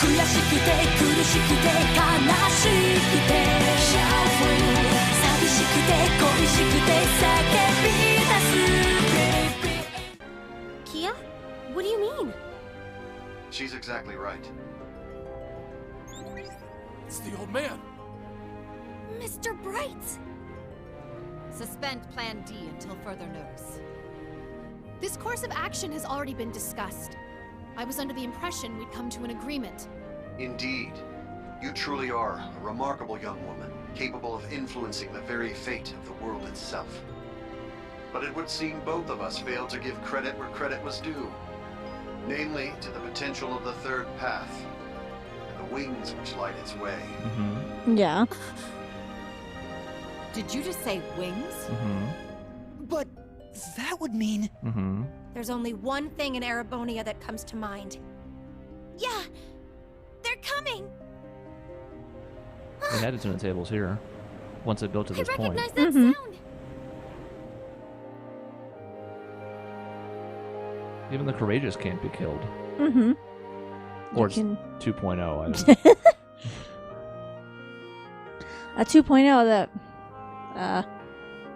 Kia? What do you mean? She's exactly right. It's the old man. Mr. Bright! Suspend Plan D until further notice. This course of action has already been discussed. I was under the impression we'd come to an agreement. Indeed. You truly are a remarkable young woman, capable of influencing the very fate of the world itself. But it would seem both of us failed to give credit where credit was due. Namely, to the potential of the third path, and the wings which light its way. Yeah. Did you just say wings? But that would mean... There's only one thing in Erebonia that comes to mind. Yeah! They're coming! They had to turn the tables here, once it built to this I point. recognize that sound! Even the courageous can't be killed. Or it's 2.0, I don't know. A 2.0 that...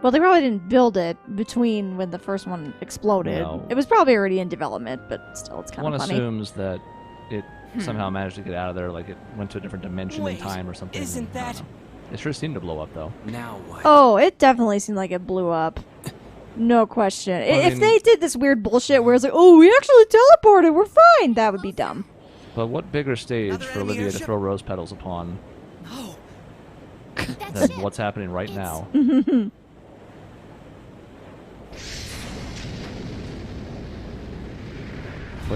well, they probably didn't build it between when the first one exploded. No. It was probably already in development, but still, it's kind of One funny. assumes that it somehow managed to get out of there, like it went to a different dimension in time or something. Isn't I don't that... know. It sure seemed to blow up, though. Now what? Oh, it definitely seemed like it blew up. No question. If mean- they did this weird bullshit where it's like, oh, we actually teleported, we're fine, that would be dumb. But what bigger stage Another for enemy Olivia to airship? throw rose petals upon No. than what's happening right now? Play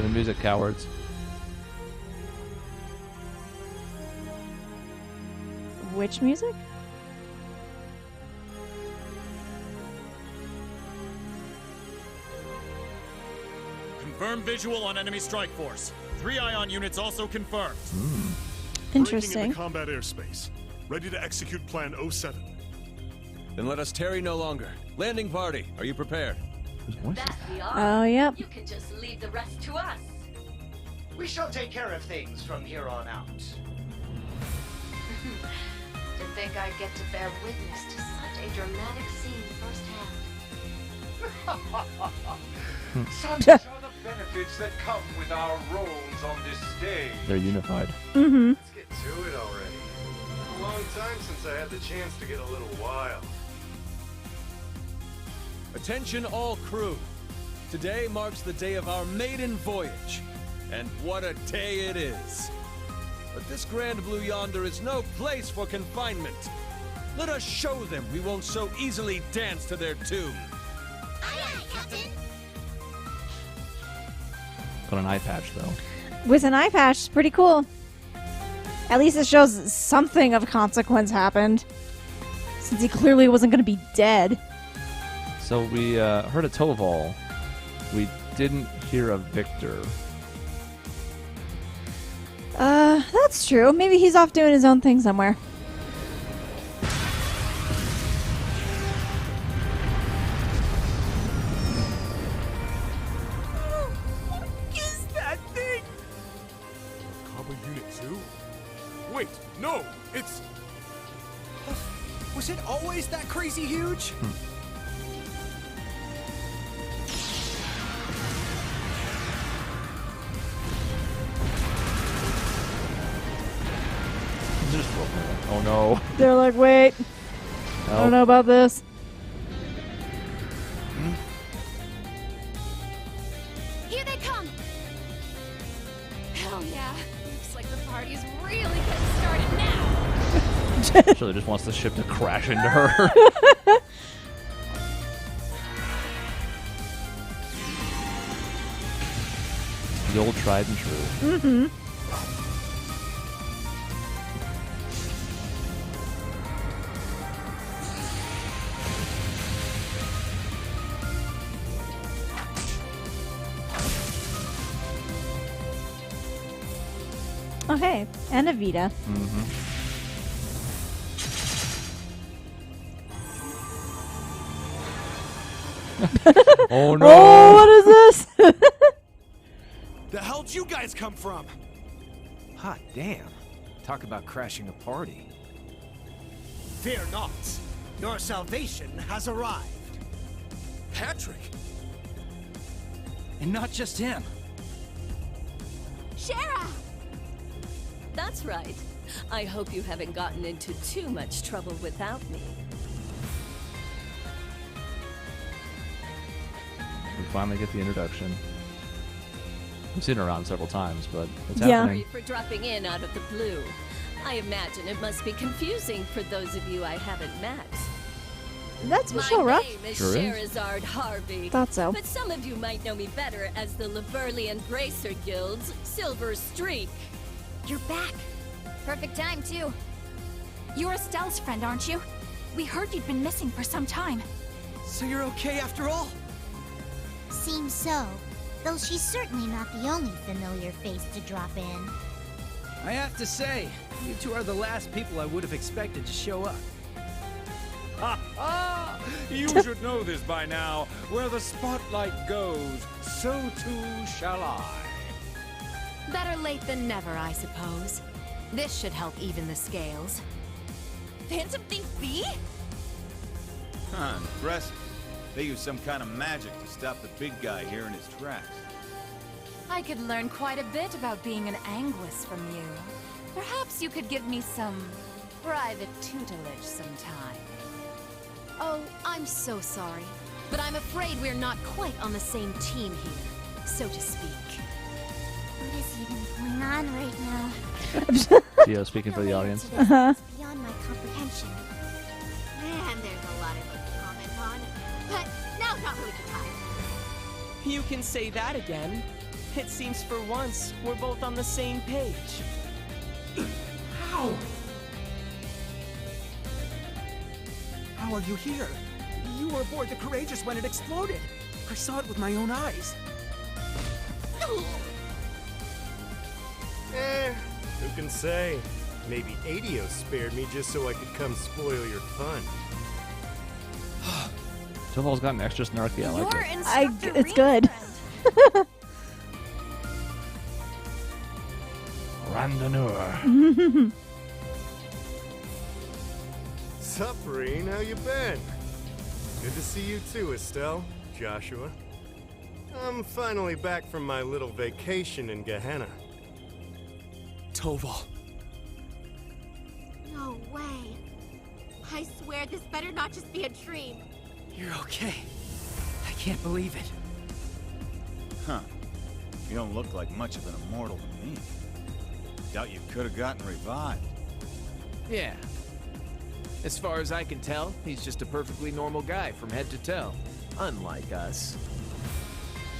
the music, cowards. Which music? Confirmed visual on enemy strike force. 3 ion units also confirmed. Breaking Interesting. into combat airspace. Ready to execute Plan 07. Then let us tarry no longer. Landing party, are you prepared? Whose voice is that? We are. Oh, yep. You can just leave the rest to us. We shall take care of things from here on out. To think I get to bear witness to such a dramatic scene firsthand. Such are the benefits that come with our roles on this stage. They're unified. Let's get to it already. A long time since I had the chance to get a little wild. Attention all crew. Today marks the day of our maiden voyage. And what a day it is. But this grand blue yonder is no place for confinement. Let us show them we won't so easily dance to their tune. Aye, aye, Captain! Put an eye patch, though. With an eye patch, it's pretty cool. At least it shows something of consequence happened. Since he clearly wasn't going to be dead. So we heard a Toval. We didn't hear a Victor. That's true. Maybe he's off doing his own thing somewhere. What is that thing? Combo Unit 2? Wait, no, it's... Was it always that crazy huge? Oh no. They're like, wait, I don't know about this. Here they come! Hell yeah. Looks like the party's really getting started now. Surely just wants the ship to crash into her. The old tried and true. Oh, hey, and a Vita. Oh no! Oh, what is this? The hell'd you guys come from? Hot damn. Talk about crashing a party. Fear not. Your salvation has arrived. Patrick! And not just him. Shara! That's right. I hope you haven't gotten into too much trouble without me. We finally get the introduction. We've seen her around several times, but it's Sorry happening. for dropping in out of the blue. I imagine it must be confusing for those of you I haven't met. That's My Michelle Ruff. name is Sure is. Scherazard Harvey. Thought so. But some of you might know me better as the Liberl and Bracer Guild's Silver Streak. You're back. Perfect time, too. You're Estelle's friend, aren't you? We heard you'd been missing for some time. So you're okay after all? Seems so. Though she's certainly not the only familiar face to drop in. I have to say, you two are the last people I would have expected to show up. Ha ha! You should know this by now. Where the spotlight goes, so too shall I. Better late than never, I suppose. This should help even the scales. Phantom Thief B? Huh, impressive. They use some kind of magic to stop the big guy here in his tracks. I could learn quite a bit about being an Anguis from you. Perhaps you could give me some private tutelage sometime. Oh, I'm so sorry. But I'm afraid we're not quite on the same team here, so to speak. What is even going on right now? Gio speaking for the audience. It's beyond my comprehension. Man, there's a lot of us to comment on. But now's not really the time. You can say that again. It seems for once we're both on the same page. How? How are you here? You were aboard the Courageous when it exploded. I saw it with my own eyes. Who can say? Maybe Adios spared me just so I could come spoil your fun. Toval's gotten extra snarky. I like it. It's good. Randoneur. Sup, Rean? How you been? Good to see you too, Estelle, Joshua. I'm finally back from my little vacation in Gehenna. Toval. No way. I swear this better not just be a dream. You're okay. I can't believe it. Huh. You don't look like much of an immortal to me. Doubt you could have gotten revived. Yeah. As far as I can tell, he's just a perfectly normal guy from head to toe. Unlike us.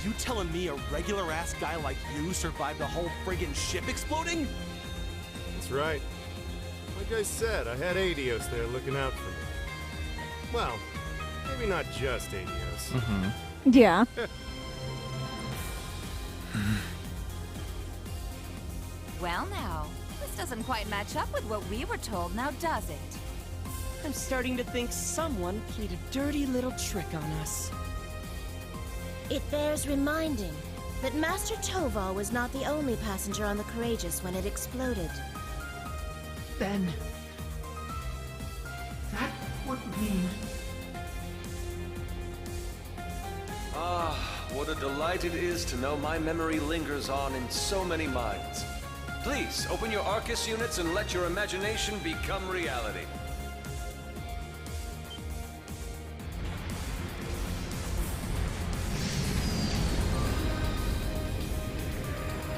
You telling me a regular-ass guy like you survived the whole friggin' ship exploding? That's right. Like I said, I had Adios there looking out for me. Well, maybe not just Adios. Yeah. Well now, this doesn't quite match up with what we were told, now does it? I'm starting to think someone played a dirty little trick on us. It bears reminding that Master Toval was not the only passenger on the Courageous when it exploded. Then... that would mean... Ah, what a delight it is to know my memory lingers on in so many minds. Please, open your Arcus units and let your imagination become reality.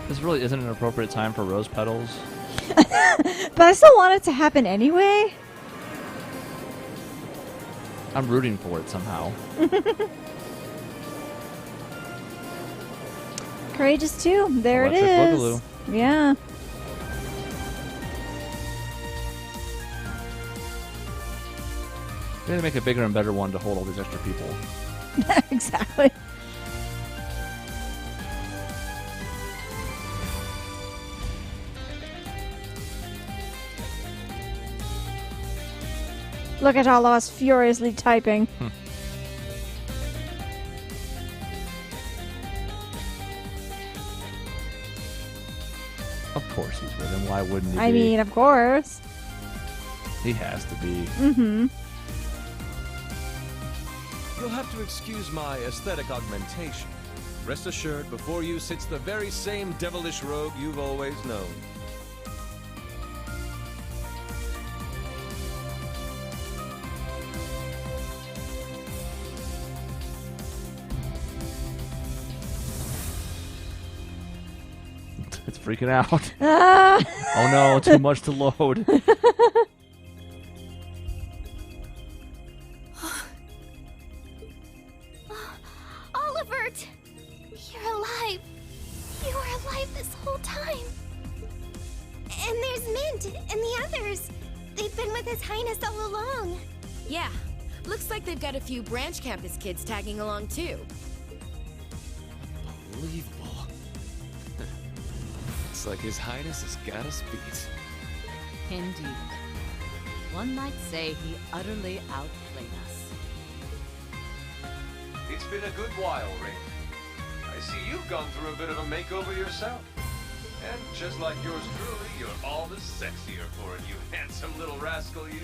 This really isn't an appropriate time for rose petals. But I still want it to happen anyway. I'm rooting for it somehow. Courageous 2. There Electric it is. Boogaloo. Yeah. They need to make a bigger and better one to hold all these extra people. Exactly. Look at all of us furiously typing. Of course he's with him. Why wouldn't he be? I mean, of course. He has to be. Mm-hmm. You'll have to excuse my aesthetic augmentation. Rest assured, before you sits the very same devilish rogue you've always known. It's freaking out. Oh no, too much to load. Olivert! You're alive. You were alive this whole time. And there's Mint and the others. They've been with His Highness all along. Yeah, looks like they've got a few branch campus kids tagging along too. Unbelievable. Looks like His Highness has got us beat. Indeed. One might say he utterly outplayed us. It's been a good while, Rean. I see you've gone through a bit of a makeover yourself. And just like yours truly, you're all the sexier for it, you handsome little rascal, you.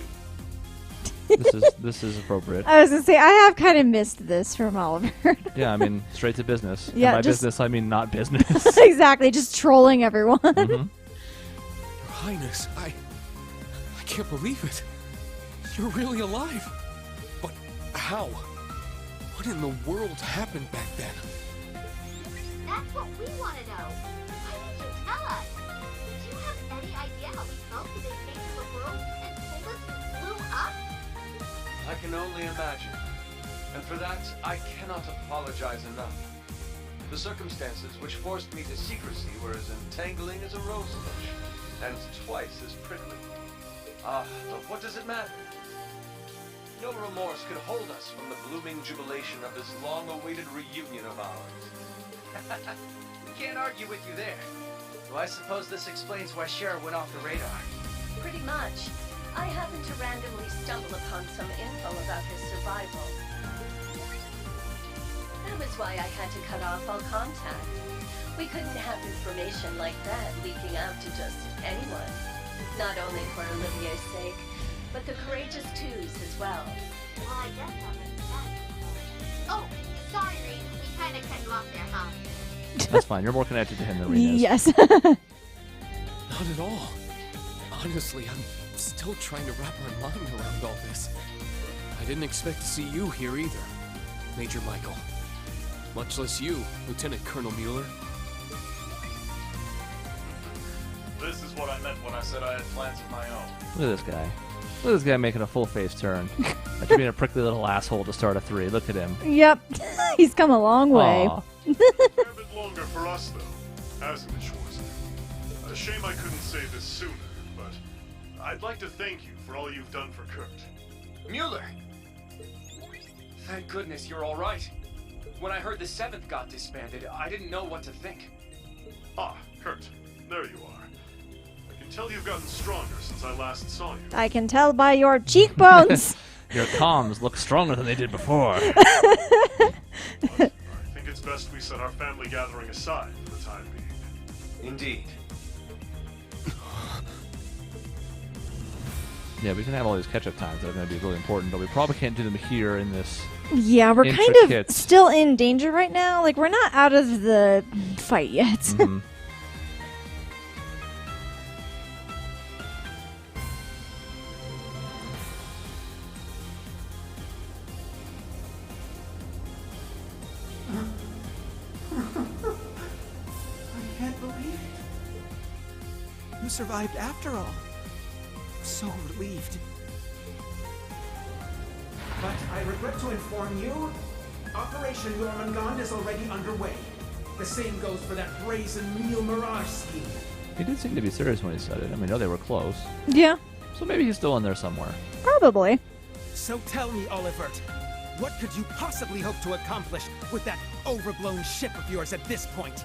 This is appropriate. I was gonna say I have kind of missed this from Oliver. Yeah, I mean, straight to business. Yeah, and by just- business, I mean not business. Exactly, just trolling everyone. Mhm. Your Highness, I can't believe it. You're really alive. But how? What in the world happened back then? That's what we want to know. Why didn't you tell us? Do you have any idea how we felt when they came to the world and told us we blew up? I can only imagine. And for that, I cannot apologize enough. The circumstances which forced me to secrecy were as entangling as a rose bush, and twice as prickly. But what does it matter? No remorse could hold us from the blooming jubilation of this long-awaited reunion of ours. Can't argue with you there. Though I suppose this explains why Sheriff went off the radar. Pretty much. I happened to randomly stumble upon some info about his survival. That was why I had to cut off all contact. We couldn't have information like that leaking out to just anyone. Not only for Olivier's sake, but the Courageous Twos as well. Well, I guess that makes sense. Oh, sorry, Rean. We kind of cut you off there, huh? That's fine. You're more connected to him than Rean is. Yes. Not at all. Honestly, I'm still trying to wrap my mind around all this. I didn't expect to see you here either, Major Michael. Much less you, Lieutenant Colonel Mueller. This is what I meant when I said I had plans of my own. Look at this guy. Look at this guy making a full face turn. After being a prickly little asshole to start a 3. Look at him. Yep. He's come a long way. Aw. A fair bit longer for us, though, hasn't it, Schwarzer? A shame I couldn't say this sooner, but I'd like to thank you for all you've done for Kurt. Mueller! Thank goodness you're all right. When I heard the 7th got disbanded, I didn't know what to think. Ah, Kurt, there you are. I can tell you've gotten stronger since I last saw you. I can tell by your cheekbones. Your comms look stronger than they did before. I think it's best we set our family gathering aside for the time being. Indeed. Yeah, we can have all these catch-up times that are going to be really important, but we probably can't do them here in this. Yeah, we're kind intricate- of still in danger right now. Like, we're not out of the fight yet. Mhm. I can't believe it. You survived after all. So relieved. But I regret to inform you, Operation Jormungand is already underway. The same goes for that brazen Real Mirage scheme. He did seem to be serious when he said it. I mean, I know they were close. Yeah, So maybe he's still in there somewhere. probably. So tell me, Olivert, what could you possibly hope to accomplish with that overblown ship of yours at this point?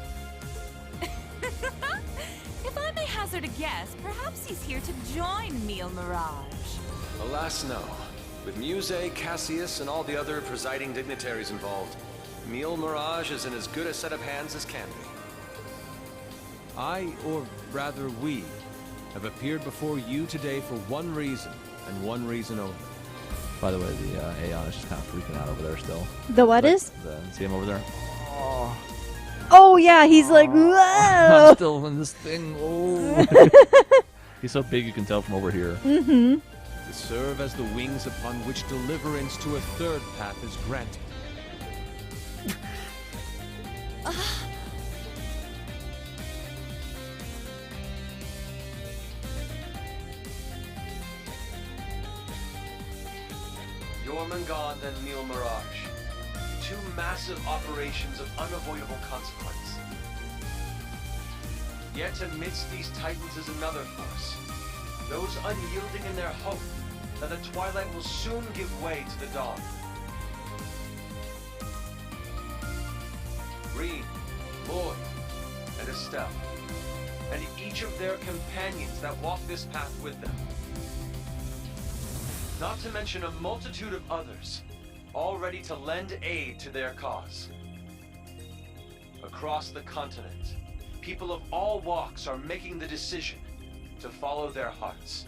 If I may hazard a guess, perhaps he's here to join Meal Mirage. Alas, no. With Muse, Cassius, and all the other presiding dignitaries involved, Meal Mirage is in as good a set of hands as can be. I, or rather we, have appeared before you today for one reason, and one reason only. By the way, the Aeon is just kind of freaking out over there still. The what is? See him over there? Oh yeah, he's like, whoa! I'm still in this thing. Oh. He's so big you can tell from over here. Mm-hmm. To serve as the wings upon which deliverance to a third path is granted. Jormungand and Mille Mirage. Two massive operations of unavoidable consequence. Yet amidst these titans is another force. Those unyielding in their hope that the twilight will soon give way to the dawn. Rean, Lloyd, and Estelle. And each of their companions that walk this path with them. Not to mention a multitude of others, all ready to lend aid to their cause. Across the continent, people of all walks are making the decision to follow their hearts.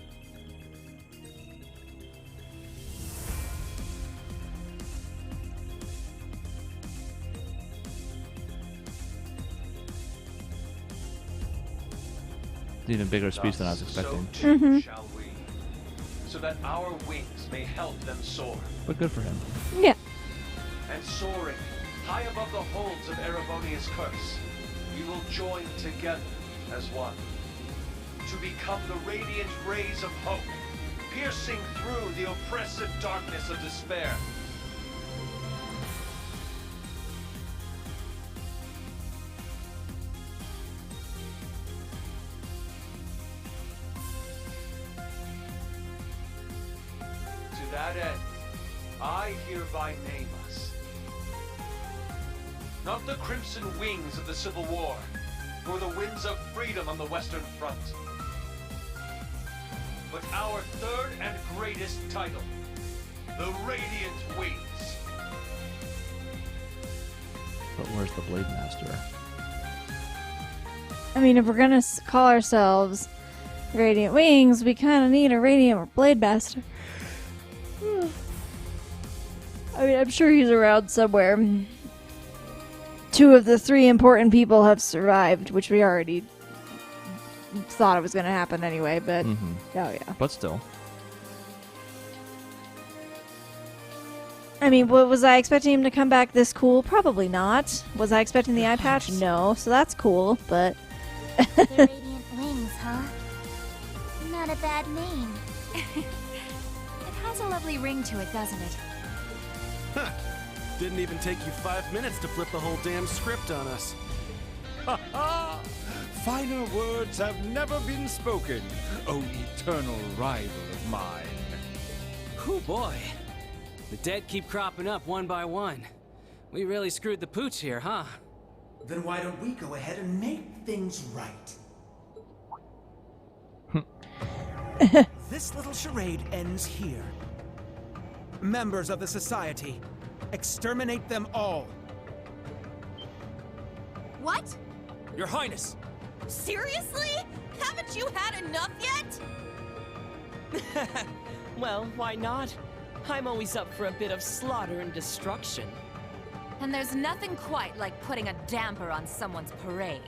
It's an even bigger speech than I was expecting. So too shall we, so that our wings may help them soar. But good for him. Yeah. And soaring high above the holds of Erebonia's curse, we will join together as one to become the radiant rays of hope, piercing through the oppressive darkness of despair. To that end, I hereby name us. Not the crimson wings of the Civil War, nor the winds of freedom on the Western Front, but our third and greatest title, the Radiant Wings. But where's the Blade Master? I mean, if we're gonna call ourselves Radiant Wings, we kind of need a Radiant Blade Master. I mean, I'm sure he's around somewhere. Two of the three important people have survived, which we already thought it was going to happen anyway, but oh yeah. But still. I mean, was I expecting him to come back this cool? Probably not. Was I expecting the eye patch? No, so that's cool, but... The Radiant Wings, huh? Not a bad name. It has a lovely ring to it, doesn't it? Huh. Didn't even take you 5 minutes to flip the whole damn script on us. Ha ha! Finer words have never been spoken, oh eternal rival of mine. Oh boy. The dead keep cropping up one by one. We really screwed the pooch here, huh? Then why don't we go ahead and make things right? This little charade ends here. Members of the Society, exterminate them all. What? Your Highness! Seriously? Haven't you had enough yet? Well, why not? I'm always up for a bit of slaughter and destruction. And there's nothing quite like putting a damper on someone's parade.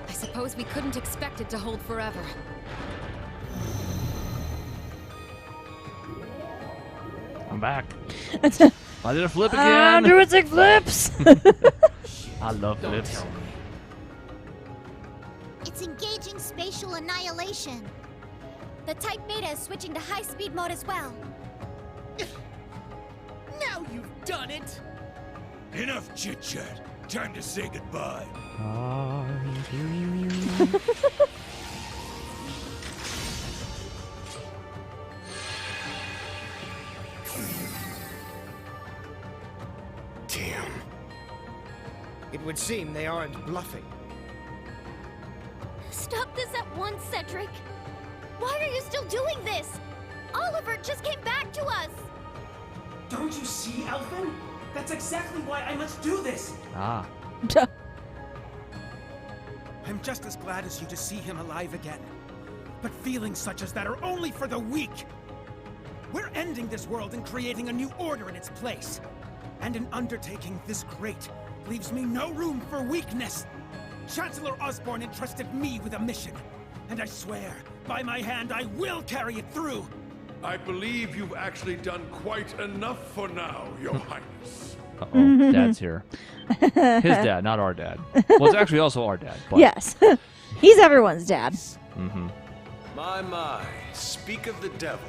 I suppose we couldn't expect it to hold forever. I'm back. I did a flip again. I'm doing 6 flips! I love flips. It's engaging spatial annihilation. The Type Beta is switching to high-speed mode as well. Now you've done it! Enough chit-chat. Time to say goodbye. Damn. It would seem they aren't bluffing. Stop this at once, Cedric. Why are you still doing this? Oliver just came back to us. Don't you see, Elfin? That's exactly why I must do this! Ah. I'm just as glad as you to see him alive again. But feelings such as that are only for the weak! We're ending this world and creating a new order in its place. And an undertaking this great leaves me no room for weakness. Chancellor Osborne entrusted me with a mission. And I swear, by my hand, I will carry it through. I believe you've actually done quite enough for now, Your Highness. Uh-oh, Dad's here. His dad, not our dad. Well, it's actually also our dad. But... Yes. He's everyone's dad. Mm-hmm. My, speak of the devil.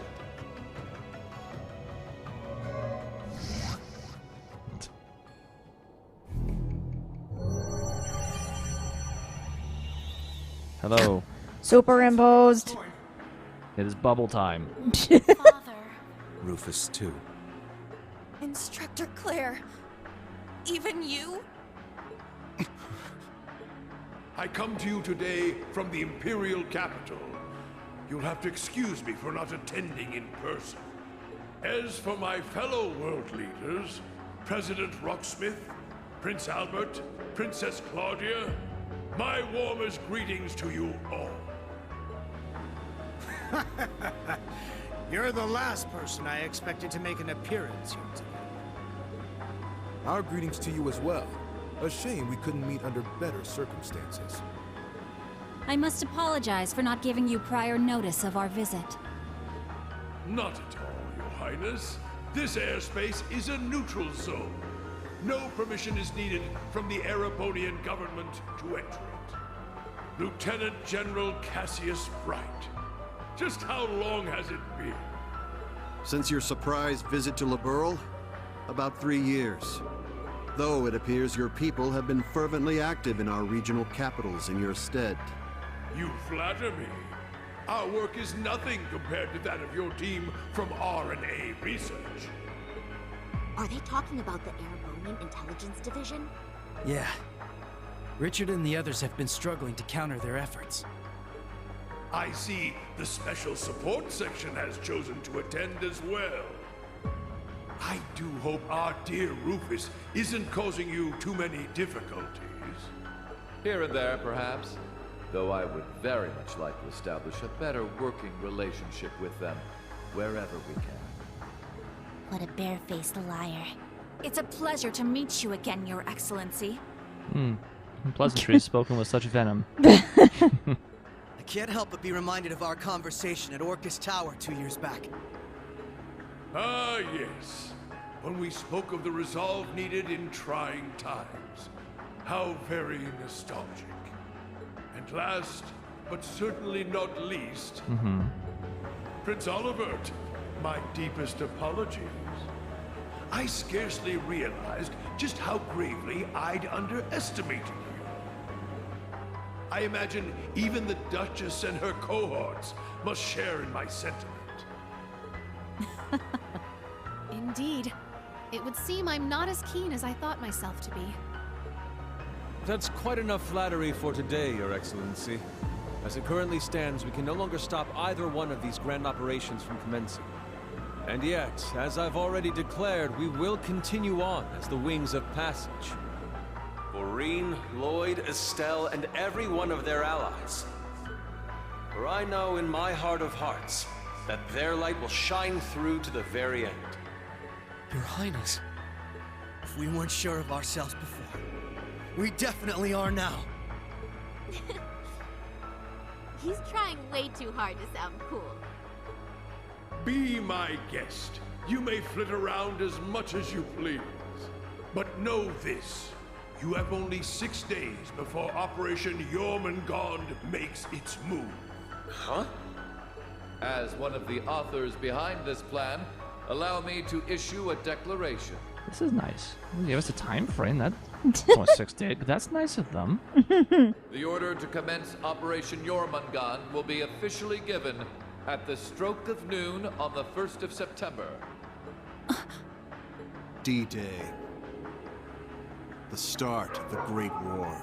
Hello. Superimposed. It is bubble time. Rufus, too. Instructor Claire, even you? I come to you today from the Imperial capital. You'll have to excuse me for not attending in person. As for my fellow world leaders, President Rocksmith, Prince Albert, Princess Claudia, my warmest greetings to you all. You're the last person I expected to make an appearance here today. Our greetings to you as well. A shame we couldn't meet under better circumstances. I must apologize for not giving you prior notice of our visit. Not at all, Your Highness. This airspace is a neutral zone. No permission is needed from the Erebonian government to enter it. Lieutenant General Cassius Bright. Just how long has it been? Since your surprise visit to Liberl? About 3 years. Though it appears your people have been fervently active in our regional capitals in your stead. You flatter me. Our work is nothing compared to that of your team from R&A Research. Are they talking about the Erebonian Intelligence Division? Yeah. Richard and the others have been struggling to counter their efforts. I see the Special Support Section has chosen to attend as well. I do hope our dear Rufus isn't causing you too many difficulties. Here and there, perhaps. Though I would very much like to establish a better working relationship with them, wherever we can. What a barefaced liar. It's a pleasure to meet you again, Your Excellency. Pleasantries spoken with such venom. I can't help but be reminded of our conversation at Orcus Tower 2 years back. Ah, yes. When we spoke of the resolve needed in trying times. How very nostalgic. And last, but certainly not least, Prince Olivert, my deepest apologies. I scarcely realized just how gravely I'd underestimated you. I imagine even the Duchess and her cohorts must share in my sentiment. Indeed. It would seem I'm not as keen as I thought myself to be. That's quite enough flattery for today, Your Excellency. As it currently stands, we can no longer stop either one of these grand operations from commencing. And yet, as I've already declared, we will continue on as the Wings of Passage. For Rean, Lloyd, Estelle, and every one of their allies. For I know in my heart of hearts that their light will shine through to the very end. Your Highness, if we weren't sure of ourselves before, we definitely are now. He's trying way too hard to sound cool. Be my guest. You may flit around as much as you please. But know this. You have only 6 days before Operation Jormungand makes its move. Huh? As one of the authors behind this plan, allow me to issue a declaration. This is nice. They give us a time frame. That's only 6 days, but that's nice of them. The order to commence Operation Jormungand will be officially given at the stroke of noon on the 1st of September. D-Day. The start of the Great War.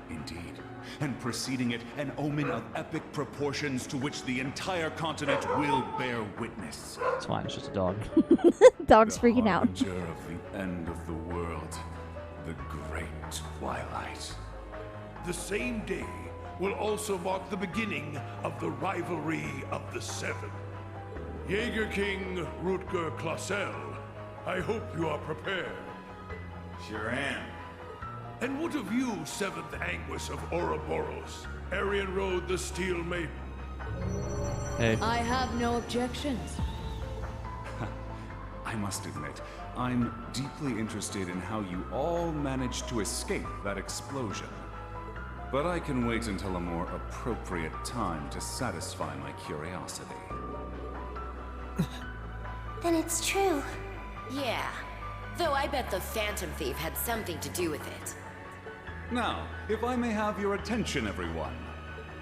Indeed. And preceding it, an omen of epic proportions to which the entire continent will bear witness. It's fine, it's just a dog. Dog's freaking out. The harbinger of the end of the world. The great twilight. The same day will also mark the beginning of the rivalry of the Seven. Jaeger King Rutger Clausel, I hope you are prepared. Sure am. And what of you, Seventh Anguis of Ouroboros, Arian Road the Steel Maiden? Hey. I have no objections. I must admit, I'm deeply interested in how you all managed to escape that explosion. But I can wait until a more appropriate time to satisfy my curiosity. Then it's true. Yeah. Though I bet the Phantom Thief had something to do with it. Now, if I may have your attention, everyone.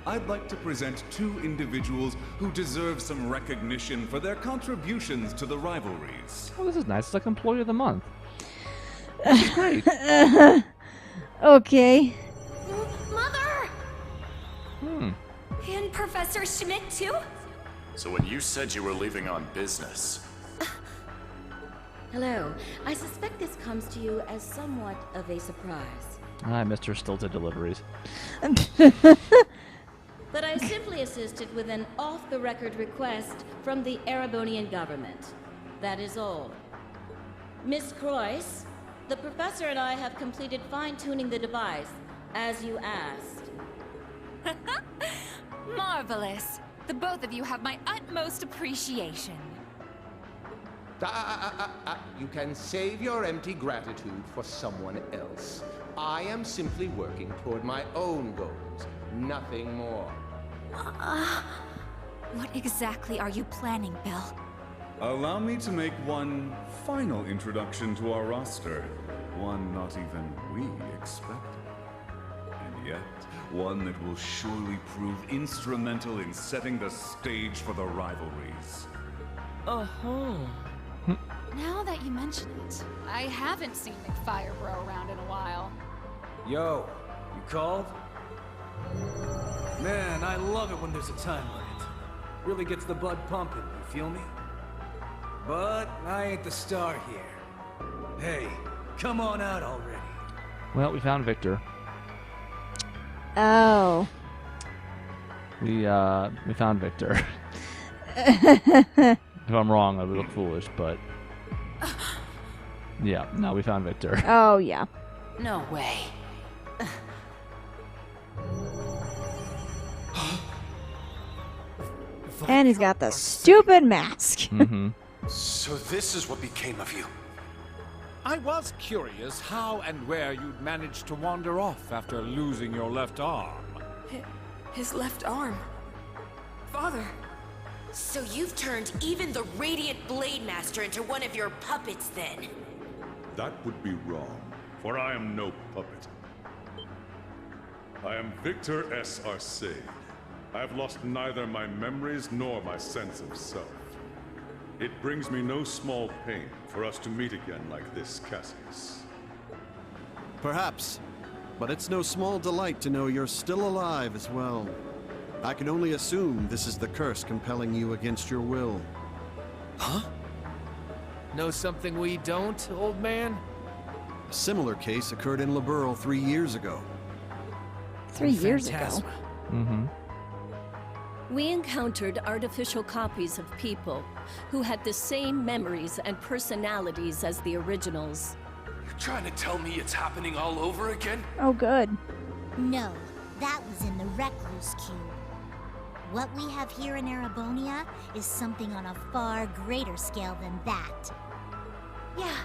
I'd like to present two individuals who deserve some recognition for their contributions to the rivalries. Oh, this is nice. It's like Employee of the Month. This is great. Okay. Mother! Hmm. And Professor Schmidt, too? So when you said you were leaving on business... Hello. I suspect this comes to you as somewhat of a surprise. I missed her stilted deliveries. But I simply assisted with an off-the-record request from the Erebonian government. That is all. Miss Croyce, the professor and I have completed fine-tuning the device, as you asked. Marvelous. The both of you have my utmost appreciation. You can save your empty gratitude for someone else. I am simply working toward my own goals, nothing more. What exactly are you planning, Bill? Allow me to make one final introduction to our roster. One not even we expected. And yet, one that will surely prove instrumental in setting the stage for the rivalries. Uh-huh. Now that you mention it, I haven't seen McFirebro around in a while. Yo, you called? Man, I love it when there's a time limit. Really gets the blood pumping, you feel me? But I ain't the star here. Hey, come on out already. Well, we found Victor. Oh. We found Victor. If I'm wrong, I would look foolish, but... Yeah, no, we found Victor. Oh, yeah. No way. And he's got the stupid mask. Mm-hmm. So this is what became of you. I was curious how and where you'd managed to wander off after losing your left arm. His left arm. Father. So you've turned even the Radiant Blade Master into one of your puppets, then? That would be wrong, for I am no puppet. I am Victor S. Arcade. I have lost neither my memories nor my sense of self. It brings me no small pain for us to meet again like this, Cassius. Perhaps, but it's no small delight to know you're still alive as well. I can only assume this is the curse compelling you against your will. Huh? Know something we don't, old man? A similar case occurred in Liberl 3 years ago. 3 years ago? Mm-hmm. We encountered artificial copies of people who had the same memories and personalities as the originals. You're trying to tell me it's happening all over again? Oh, good. No, that was in the Recluse Cube. What we have here in Erebonia is something on a far greater scale than that. Yeah,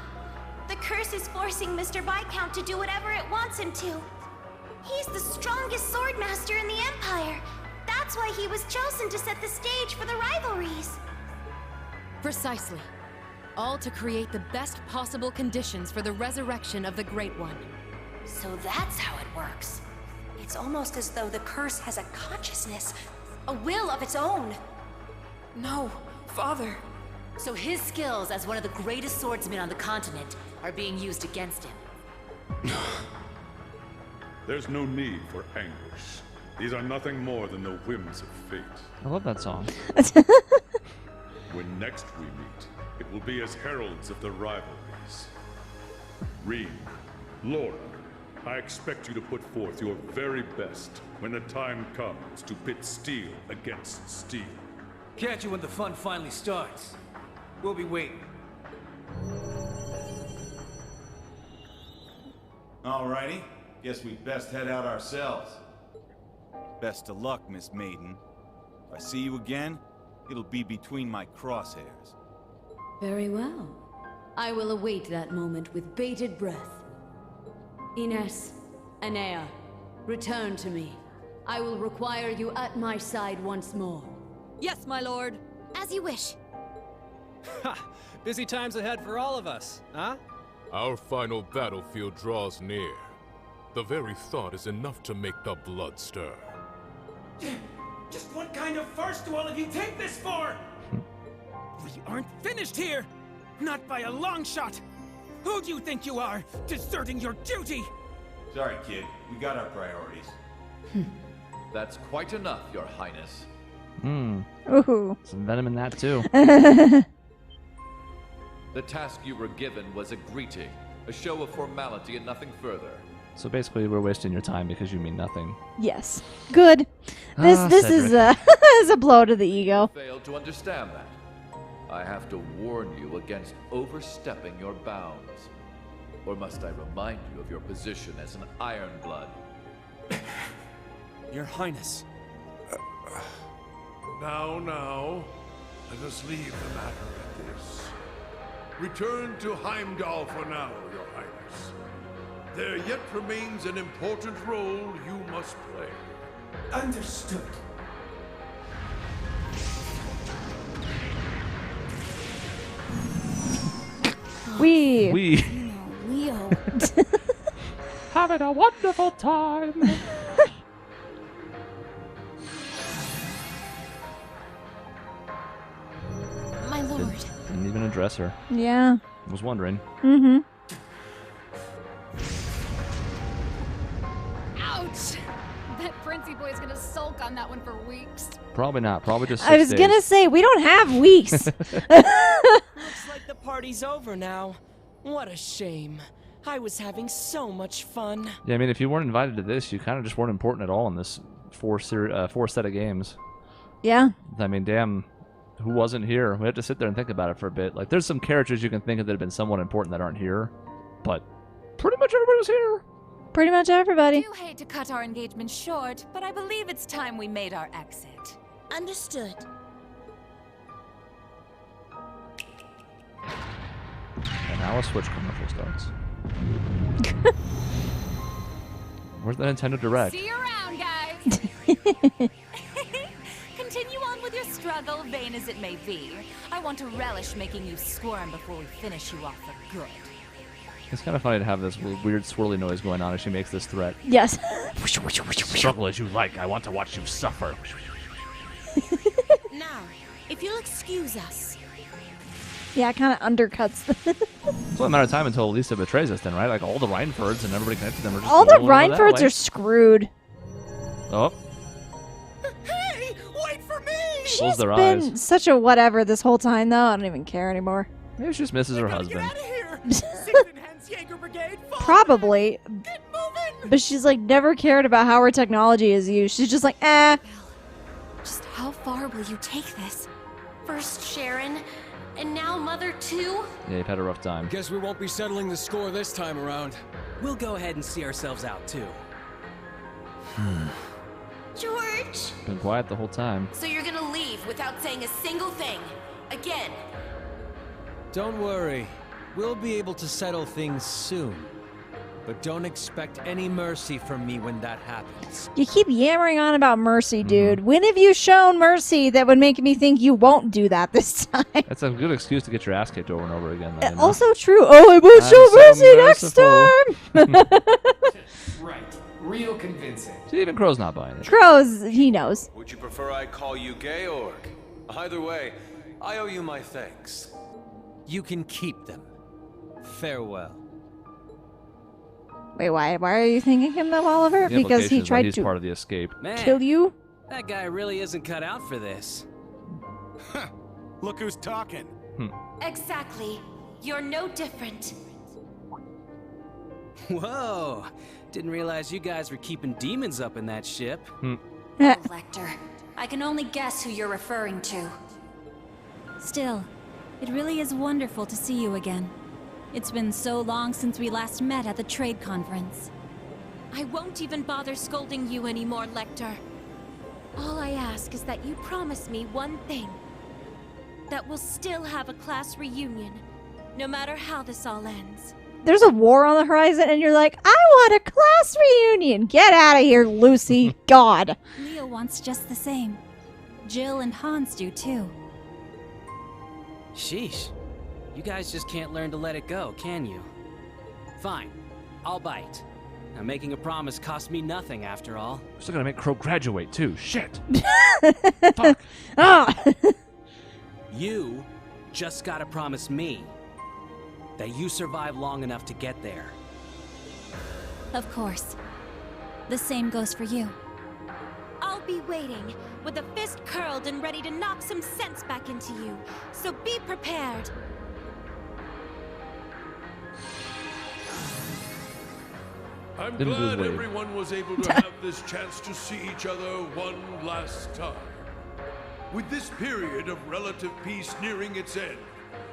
the curse is forcing Mr. Viscount to do whatever it wants him to. He's the strongest swordmaster in the Empire. That's why he was chosen to set the stage for the rivalries. Precisely. All to create the best possible conditions for the resurrection of the Great One. So that's how it works. It's almost as though the curse has a consciousness, a will of its own. No, Father. So his skills as one of the greatest swordsmen on the continent are being used against him. There's no need for anguish. These are nothing more than the whims of fate. I love that song. When next we meet, it will be as heralds of the rivalries. Rean, Laura, I expect you to put forth your very best when the time comes to pit steel against steel. Catch you when the fun finally starts. We'll be waiting. Alrighty, guess we'd best head out ourselves. Best of luck, Miss Maiden. If I see you again, it'll be between my crosshairs. Very well. I will await that moment with bated breath. Ines, Anea, return to me. I will require you at my side once more. Yes, my lord. As you wish. Ha! Busy times ahead for all of us, huh? Our final battlefield draws near. The very thought is enough to make the blood stir. Just what kind of farce do all of you take this for? We aren't finished here! Not by a long shot! Who do you think you are, deserting your duty? Sorry, kid. We got our priorities. That's quite enough, Your Highness. Ooh. Some venom in that, too. The task you were given was a greeting, a show of formality and nothing further. So basically, we're wasting your time because you mean nothing. Yes. Good. This is is a blow to the ego. Failed to understand that. I have to warn you against overstepping your bounds. Or must I remind you of your position as an Ironblood? Your Highness. Now, let us leave the matter at this. Return to Heimdall for now, Your Highness. There yet remains an important role you must play. Understood. We. Leo. Having a wonderful time. My lord. Didn't even address her. Yeah. I was wondering. Mm-hmm. Ouch! That Princey boy's gonna sulk on that one for weeks. Probably not. Probably just 6 I was days. gonna say, we don't have weeks. Looks like the party's over now. What a shame. I was having so much fun. Yeah, I mean, if you weren't invited to this, you kind of just weren't important at all in this four set of games. Yeah. I mean, damn, who wasn't here? We had to sit there and think about it for a bit. Like, there's some characters you can think of that have been somewhat important that aren't here, but pretty much everybody was here. Pretty much everybody. I do hate to cut our engagement short, but I believe it's time we made our exit. Understood. And now a Switch commercial starts. Where's the Nintendo Direct? See you around, guys! Continue on with your struggle, vain as it may be. I want to relish making you squirm before we finish you off for good. It's kind of funny to have this weird swirly noise going on as she makes this threat. Yes. Struggle as you like. I want to watch you suffer. Now, if you'll excuse us. Yeah, it kind of undercuts the... It's only a matter of time until Lisa betrays us then, right? Like, all the Reinfords and everybody connected to them are just All the rolling over that Reinfords way. are screwed. Oh. Hey, wait for me! Close their Been eyes. such a whatever this whole time, though. I don't even care anymore. Maybe she just misses her husband. Probably. But she's like never cared about how her technology is used. She's just like, eh. Just how far will you take this? First Sharon, and now Mother too? Yeah, you've had a rough time. Guess we won't be settling the score this time around. We'll go ahead and see ourselves out, too. George! Been quiet the whole time. So you're gonna leave without saying a single thing? Again? Don't worry. We'll be able to settle things soon. But don't expect any mercy from me when that happens. You keep yammering on about mercy, dude. When have you shown mercy that would make me think you won't do that this time? That's a good excuse to get your ass kicked over and over again. Though, you know? Also true. Oh, I won't show mercy next time. Right. Real convincing. See, even Crow's not buying it. Crow's, he knows. Would you prefer I call you Georg? Either way, I owe you my thanks. You can keep them. Farewell. Wait, why? Why are you thanking him though, Oliver? The Because he implication is that tried he's to part of the escape. kill you? That guy really isn't cut out for this. Look who's talking. Exactly. You're no different. Whoa! Didn't realize you guys were keeping demons up in that ship. Lecter, I can only guess who you're referring to. Still, it really is wonderful to see you again. It's been so long since we last met at the trade conference. I won't even bother scolding you anymore, Lecter. All I ask is that you promise me one thing. That we'll still have a class reunion, no matter how this all ends. There's a war on the horizon, and you're like, I want a class reunion. Get out of here, Lucy. God. Leo wants just the same. Jill and Hans do too. Sheesh. You guys just can't learn to let it go, can you? Fine. I'll bite. Now, making a promise cost me nothing, after all. Still gotta make Crow graduate, too. Shit. Fuck. You just gotta promise me that you survive long enough to get there. Of course. The same goes for you. I'll be waiting, with a fist curled and ready to knock some sense back into you. So be prepared. I'm Didn't glad lose weight. everyone was able to have this chance to see each other one last time. With this period of relative peace nearing its end,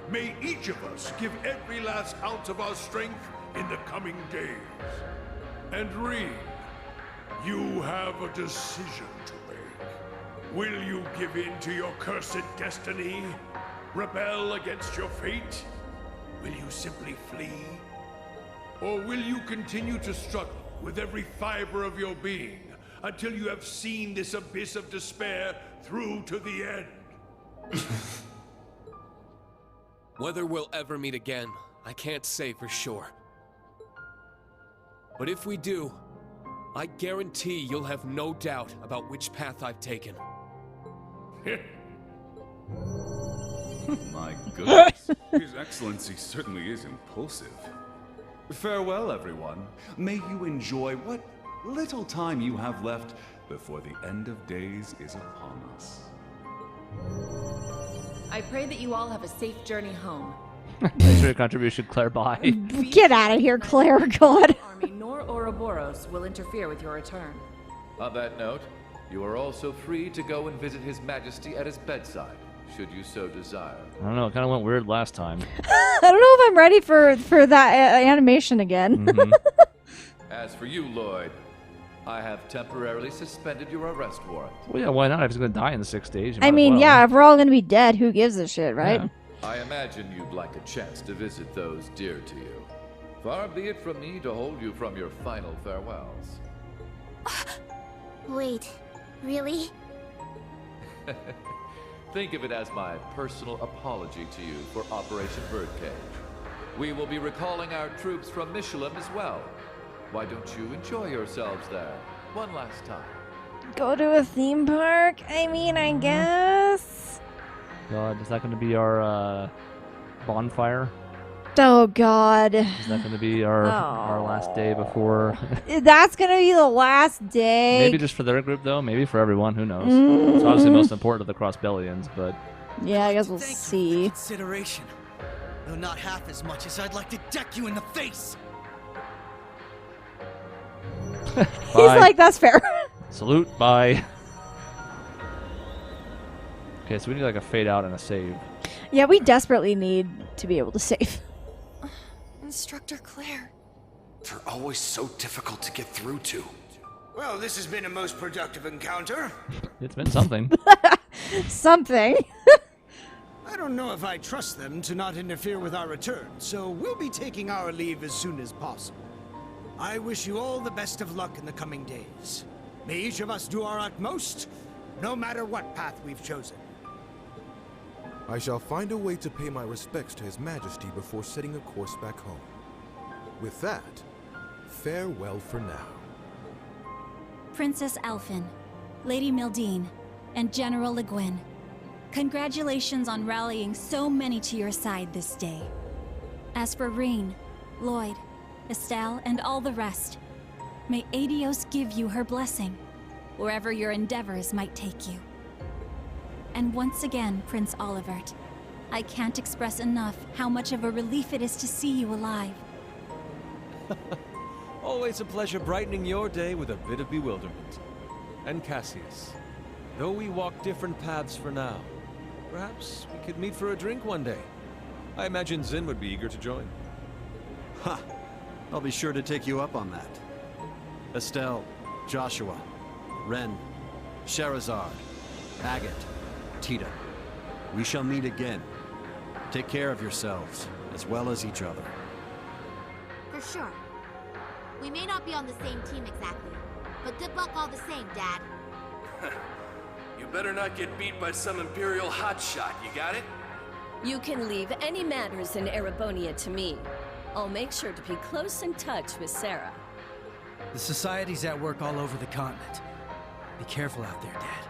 may each of us give every last ounce of our strength in the coming days. And Rean, you have a decision to make. Will you give in to your cursed destiny? Rebel against your fate? Will you simply flee? Or will you continue to struggle with every fiber of your being until you have seen this abyss of despair through to the end? Whether we'll ever meet again, I can't say for sure. But if we do, I guarantee you'll have no doubt about which path I've taken. My goodness. His Excellency certainly is impulsive. Farewell, everyone. May you enjoy what little time you have left before the end of days is upon us. I pray that you all have a safe journey home. Thanks for your contribution, Claire. Bye. Get out of here, Claire. God. Army nor Ouroboros will interfere with your return. On that note, you are also free to go and visit His Majesty at his bedside, should you so desire. I don't know. It kind of went weird last time. I don't know if I'm ready for that animation again. As for you, Lloyd, I have temporarily suspended your arrest warrant. Well, yeah, why not? If he's going to die in the 6 days, you I might mean, as well. yeah, if we're all going to be dead, who gives a shit, right? Yeah. I imagine you'd like a chance to visit those dear to you. Far be it from me to hold you from your final farewells. Wait, really? Think of it as my personal apology to you for Operation Birdcage. We will be recalling our troops from Michelin as well. Why don't you enjoy yourselves there one last time? Go to a theme park? I mean, I guess. God, is that going to be our bonfire? Oh, God. Is that going to be our last day before? That's going to be the last day. Maybe just for their group, though. Maybe for everyone. Who knows? It's obviously most important to the Crossbellians, but... Yeah, I guess we'll see. Consideration. Though not half as much as I'd like to deck you in the face. He's like, that's fair. Salute, bye. Okay, so we need like a fade out and a save. Yeah, we desperately need to be able to save. Instructor Claire. They're always so difficult to get through to. Well, this has been a most productive encounter. It's been something. Something. I don't know if I trust them to not interfere with our return, so we'll be taking our leave as soon as possible. I wish you all the best of luck in the coming days. May each of us do our utmost, no matter what path we've chosen. I shall find a way to pay my respects to His Majesty before setting a course back home. With that, farewell for now. Princess Alphen, Lady Mildine, and General Le Guin. Congratulations on rallying so many to your side this day. As for Rean, Lloyd, Estelle, and all the rest. May Adios give you her blessing, wherever your endeavors might take you. And once again, Prince Olivert, I can't express enough how much of a relief it is to see you alive. Always a pleasure brightening your day with a bit of bewilderment. And Cassius, though we walk different paths for now, perhaps we could meet for a drink one day. I imagine Zin would be eager to join. Ha! I'll be sure to take you up on that. Estelle, Joshua, Ren, Sherazard, Agate, Tita. We shall meet again. Take care of yourselves, as well as each other. For sure. We may not be on the same team exactly, but good luck all the same, Dad. You better not get beat by some Imperial hotshot, you got it? You can leave any matters in Erebonia to me. I'll make sure to be close in touch with Sarah. The Society's at work all over the continent. Be careful out there, Dad.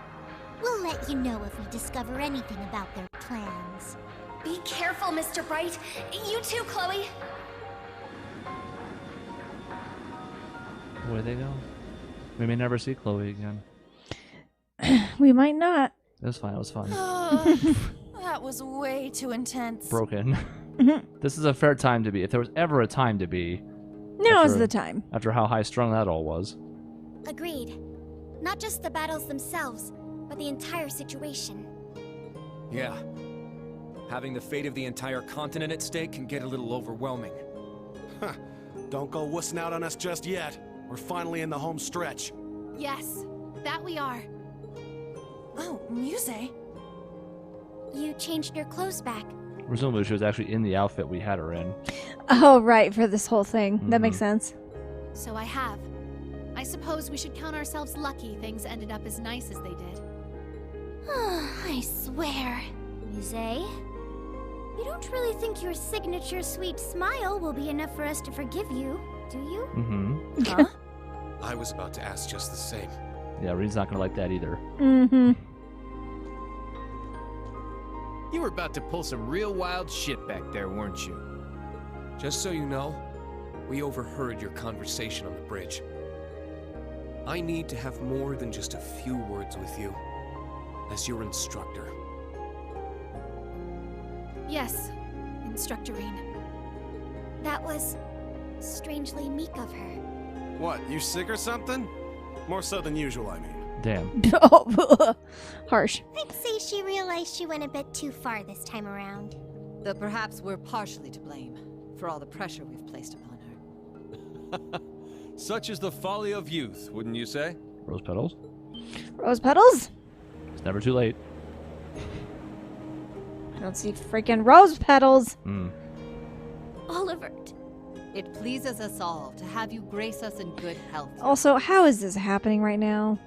We'll let you know if we discover anything about their plans. Be careful, Mr. Bright. You too, Chloe. Where'd they go? We may never see Chloe again. We might not. It was fine. It was fun. That was way too intense. Broken. This is a fair time to be. If there was ever a time to be, now is the time. After how high-strung that all was. Agreed. Not just the battles themselves, but the entire situation. Yeah. Having the fate of the entire continent at stake can get a little overwhelming. Huh. Don't go wussing out on us just yet. We're finally in the home stretch. Yes, that we are. Oh, Muse. You changed your clothes back. Presumably she was actually in the outfit we had her in. Oh, right, for this whole thing. That makes sense. So I have. I suppose we should count ourselves lucky things ended up as nice as they did. I swear. Muse, you don't really think your signature sweet smile will be enough for us to forgive you, do you? Mm-hmm. Huh? I was about to ask just the same. Yeah, Reed's not gonna like that either. Mm-hmm. You were about to pull some real wild shit back there, weren't you? Just so you know, we overheard your conversation on the bridge. I need to have more than just a few words with you, as your instructor. Yes, Instructor Rean. That was strangely meek of her. What, you sick or something? More so than usual, I mean. Damn. Oh, harsh. I'd say she realized she went a bit too far this time around. Though perhaps we're partially to blame for all the pressure we've placed upon her. Such is the folly of youth, wouldn't you say? Rose petals? Rose petals? It's never too late. I don't see freaking rose petals. Olivert, it pleases us all to have you grace us in good health. Also, how is this happening right now?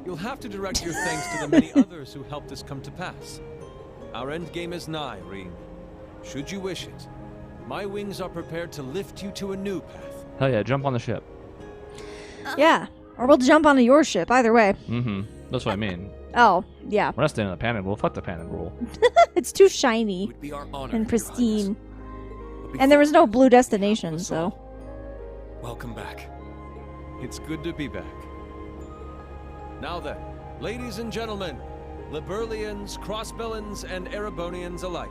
You'll have to direct your thanks to the many others who helped this come to pass. Our end game is nigh, Rean. Should you wish it, my wings are prepared to lift you to a new path. Hell yeah, jump on the ship. Yeah, or we'll jump onto your ship, either way. Mm-hmm. That's what I mean. Oh, yeah. We're not staying in the panic rule. Fuck the panic rule. It's too shiny and pristine. And there was no blue destination, so. Welcome back. It's good to be back. Now then, ladies and gentlemen, Liberlians, Crossbellans, and Erebonians alike.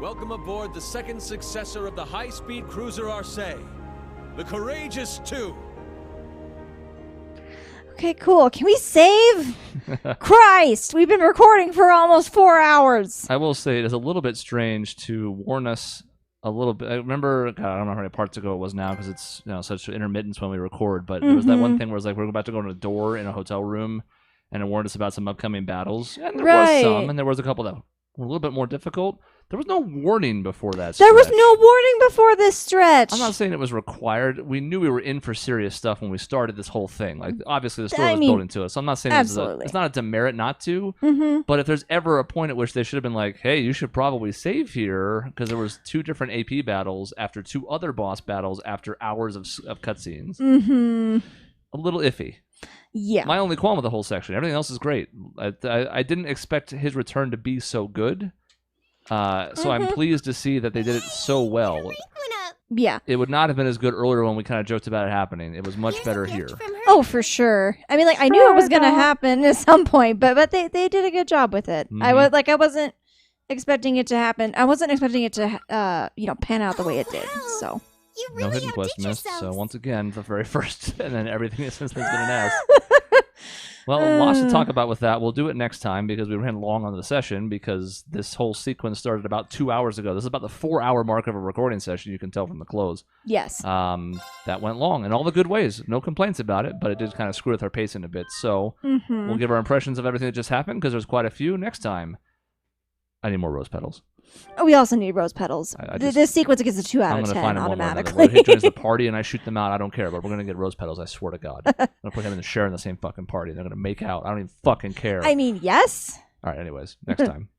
Welcome aboard the second successor of the high-speed cruiser Arcee, the Courageous 2. Okay, cool. Can we save? Christ, we've been recording for almost 4 hours. I will say it is a little bit strange to warn us a little bit. I remember, God, I don't know how many parts ago it was now because it's such intermittence when we record. But there was that one thing where it's like we're about to go in a door in a hotel room, and it warned us about some upcoming battles. And there was some, and there was a couple that were a little bit more difficult. There was no warning before that. There was no warning before this stretch. I'm not saying it was required. We knew we were in for serious stuff when we started this whole thing. Like, obviously, the story was building to us. So I'm not saying it's not a demerit not to. But if there's ever a point at which they should have been like, hey, you should probably save here, because there was 2 different AP battles after 2 other boss battles after hours of cutscenes. A little iffy. Yeah. My only qualm with the whole section. Everything else is great. I didn't expect his return to be so good. So I'm pleased to see that they did it so well. Yeah. It would not have been as good earlier when we kind of joked about it happening. It was much better here. Oh, for sure. I mean, like, I knew it was going to happen at some point, but they did a good job with it. I wasn't expecting it to happen. I wasn't expecting it to, pan out the way it did. So no hidden quest missed. So once again, the very first, and then everything since then has been an S. Well, lots to talk about with that. We'll do it next time because we ran long on the session because this whole sequence started about 2 hours ago. This is about the 4-hour mark of a recording session. You can tell from the close. Yes. That went long in all the good ways. No complaints about it, but it did kind of screw with our pacing a bit. So we'll give our impressions of everything that just happened because there's quite a few next time. I need more rose petals. Oh, we also need rose petals. This sequence gets a 2 out of 10 automatically. He joins the party and I shoot them out. I don't care, but we're going to get rose petals. I swear to God. I'm going to put him and Cher in the same fucking party. They're going to make out. I don't even fucking care. I mean, yes. All right, anyways, next time.